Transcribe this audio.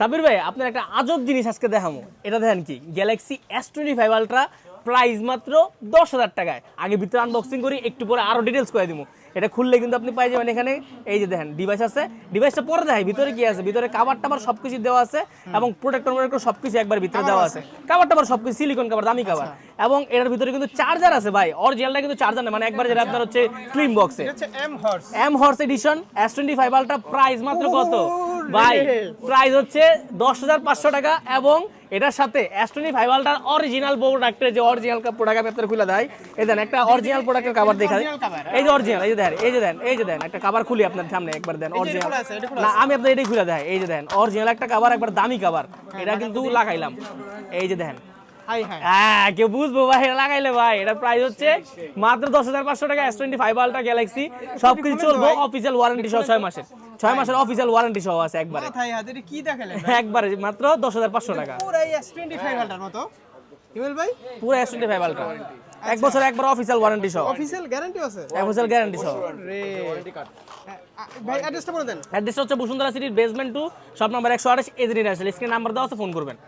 সাবির ভাই আপনার একটা আজব জিনিস আজকে দেখামো, এটা দেখেন কি গ্যালাক্সি S25 আলট্রা, প্রাইস মাত্র 10,000 টাকায়। আগে ভিতরে আনবক্সিং করি, একটু পরে আরো ডিটেলস করে দিব। এটা খুললে কিন্তু আপনি পাই যাবেন এখানে এই যে দেখেন ডিভাইস আছে, ডিভাইসটা পরে দেখাই ভিতরে কি আছে। ভিতরে কাভার টাভার সবকিছু দেওয়া আছে এবং প্রোটেক্টর সবকিছু একবার ভিতরে দেওয়া আছে। কাভার টাভার সবকিছু সিলিকন কাভার, দামি কাভার। এবং এটার ভিতরে কিন্তু চার্জার আছে ভাই, অরিজিনালটা কিন্তু চার্জার না, মানে একবার যেটা আপনার হচ্ছে স্লিম বক্সে এম হর্স এডিশন S25 আলট্রা। প্রাইস মাত্র কত ভাই? প্রাইস হচ্ছে 10,500 টাকা। এবং এটার সাথে S25 আলট্রার অরিজিনাল প্রোডাক্টের যে অরিজিনাল প্রোডাক্ট আমি আপনাদের খুলে দেখাই। এই দেন একটা অরিজিনাল প্রোডাক্টের কভার দেখাই, এই যে অরিজিনাল, এই যে দেন, এই যে দেন, এই যে দেন একটা কভার খুলি আপনার সামনে একবার দেন অরিজিনাল। না আমি আপনাদের এটাই খুলে দেখাই, এই যে দেন অরিজিনাল একটা কভার, একবার দামি কভার। এটা কিন্তু লাগাইলাম, এই যে দেখেন। হ্যাঁ কেউ বুঝবো ভাই, এটা লাগাইলে ভাই। এটার প্রাইস হচ্ছে মাত্র 10,500 টাকা। S25 আলট্রা গ্যালাক্সি, সবকিছু চলবো অফিসিয়াল ওয়ারেন্টি সহ 6 মাসের অফিসিয়াল ওয়ারেন্টি সহ আছে একবারে। কি দেখালেন একবারে মাত্র 10,500 টাকা। পুরো S25 আলটার মতো হিমেল ভাই, পুরো S25 আলট্রা এক বছর একবার অফিসিয়াল ওয়ারেন্টি সহ, অফিসিয়াল গ্যারান্টি আছে, অফিসিয়াল গ্যারান্টি সহ। ভাই অ্যাড্রেসটা বলে দেন। অ্যাড্রেস হচ্ছে বসুন্ধরা সিটির বেসমেন্ট 2, শপ নাম্বার 128, এজরি ন্যাশনাল। স্ক্রিন নাম্বার দেওয়া আছে, ফোন করবেন।